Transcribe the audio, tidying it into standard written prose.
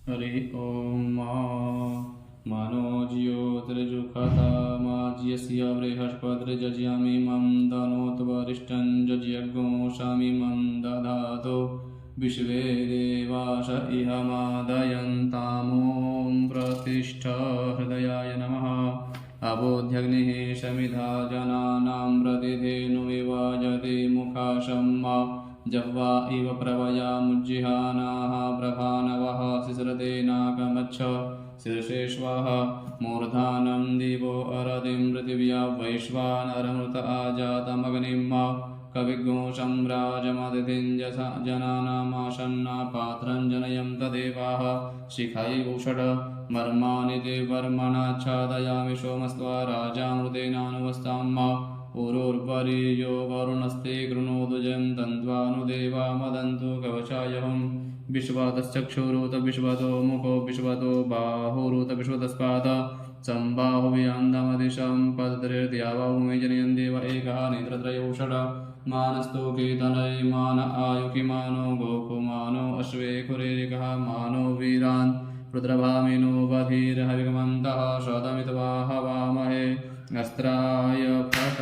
हरि ओम मनो ज्योतिर्जुखता माज्यस्य बृहस्पतिर्जज्यामि मम तनोत्वरिष्ठं जज्ञोषामि मम दधातु विश्वे देवाश इह मादयन्तामों प्रतिष्ठ हृदयाय नमः अबोध्यग्निः समिधा जनानां प्रतिधेनुमिव जति मुखाशम्मा जह्वा इव प्रवया मुज्जिहानाः प्रभानवः शिश्रते नाकमच्छ शीर्षेष्वः मूर्धानं दिवो अरतिं पृथिव्या वैश्वानरमृत आजातमग्निं कविघोषं राजमतिथिं जनानामासन्ना पात्रं जनयन्त देवाः शिखैवुषट् मर्माणि ते वर्मणाच्छादयामि सोमस्त्वा राजामृतेनानुवस्तां उरोर्परि यो वरुणस्ते कृणोतु जं तन्त्वानुदेवा मदन्तु कवचायहं विश्वतश्चक्षुरुत विश्वतो मुखो विश्वतो बाहुरुत विश्वतस्पाद सम्बाहुव्यान्दमदिशं पदत्रिर्द्यावाहुमे जनयन् देव एकः नेत्रत्रयोषड मानस्तु कीर्तनै मान आयुकिमानो गोकुमानो अश्वेखुरेरिकः मानो वीरान् रुद्रभामिनो बधिर्हविगमन्तः शतमित्वा हवामहे अस्त्राय फट